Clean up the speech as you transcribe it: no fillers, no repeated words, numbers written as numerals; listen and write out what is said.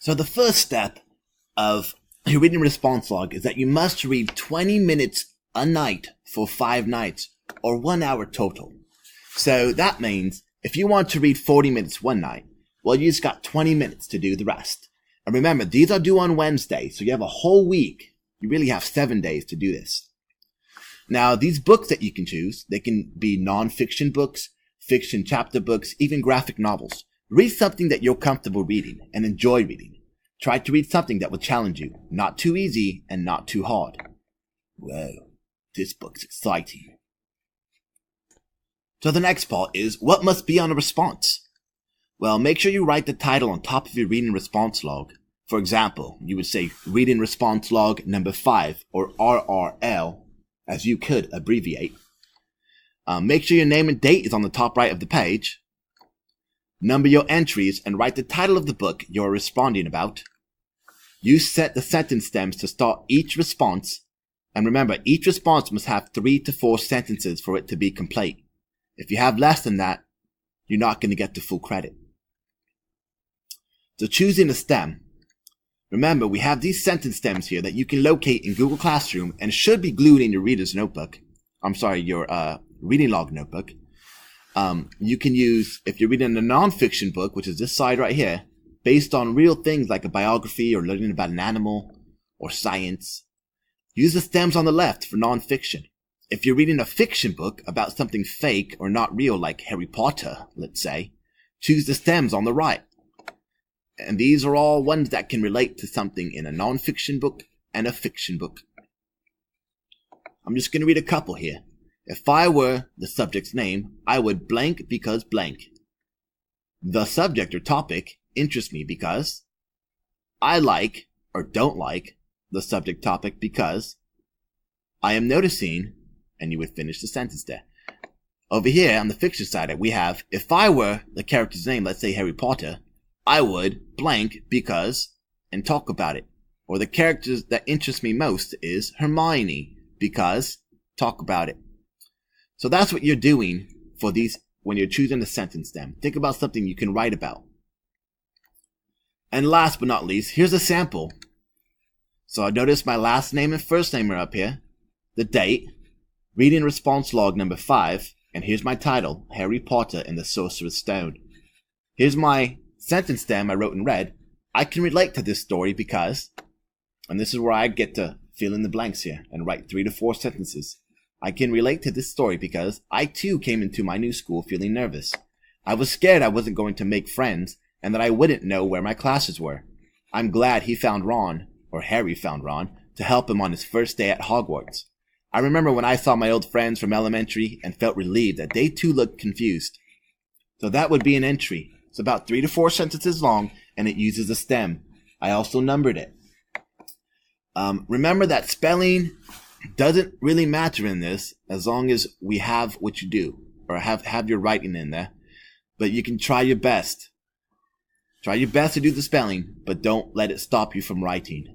So the first step of your reading response log is that you must read 20 minutes a night for 5 nights, or 1 hour total. So that means if you want to read 40 minutes one night, well, you just got 20 minutes to do the rest. And remember, these are due on Wednesday, so you have a whole week. You really have 7 days to do this. Now, these books that you can choose, they can be non-fiction books, fiction chapter books, even graphic novels. Read something that you're comfortable reading and enjoy reading. Try to read something that will challenge you, not too easy and not too hard. Whoa, this book's exciting. So the next part is, what must be on a response? Well, make sure you write the title on top of your reading response log. For example, you would say reading response log number 5, or RRL, as you could abbreviate. Make sure your name and date is on the top right of the page. Number your entries and write the title of the book you're responding about. You set the sentence stems to start each response. And remember, each response must have 3 to 4 sentences for it to be complete. If you have less than that, you're not going to get the full credit. So choosing a stem. Remember, we have these sentence stems here that you can locate in Google Classroom and should be glued in your reader's notebook. Your reading log notebook. You can use, if you're reading a non-fiction book, which is this side right here, based on real things like a biography or learning about an animal or science, use the stems on the left for non-fiction. If you're reading a fiction book about something fake or not real, like Harry Potter, let's say, choose the stems on the right. And these are all ones that can relate to something in a non-fiction book and a fiction book. I'm just going to read a couple here. If I were the subject's name, I would blank because blank. The subject or topic interests me because I like or don't like the subject topic because I am noticing, and you would finish the sentence there. Over here on the fiction side, we have, if I were the character's name, let's say Harry Potter, I would blank because, and talk about it. Or the characters that interest me most is Hermione because, talk about it. So that's what you're doing for these when you're choosing a sentence stem. Think about something you can write about. And last but not least, here's a sample. So I noticed my last name and first name are up here. The date, reading response log number 5, and here's my title, Harry Potter and the Sorcerer's Stone. Here's my sentence stem I wrote in red. I can relate to this story because, and this is where I get to fill in the blanks here and write 3 to 4 sentences. I can relate to this story because I too came into my new school feeling nervous. I was scared I wasn't going to make friends and that I wouldn't know where my classes were. I'm glad he found Ron, or Harry found Ron, to help him on his first day at Hogwarts. I remember when I saw my old friends from elementary and felt relieved that they too looked confused. So that would be an entry. It's about 3 to 4 sentences long, and it uses a stem. I also numbered it. Remember that spelling doesn't really matter in this as long as we have what you do, or have your writing in there. But you can try your best. Try your best to do the spelling, but don't let it stop you from writing.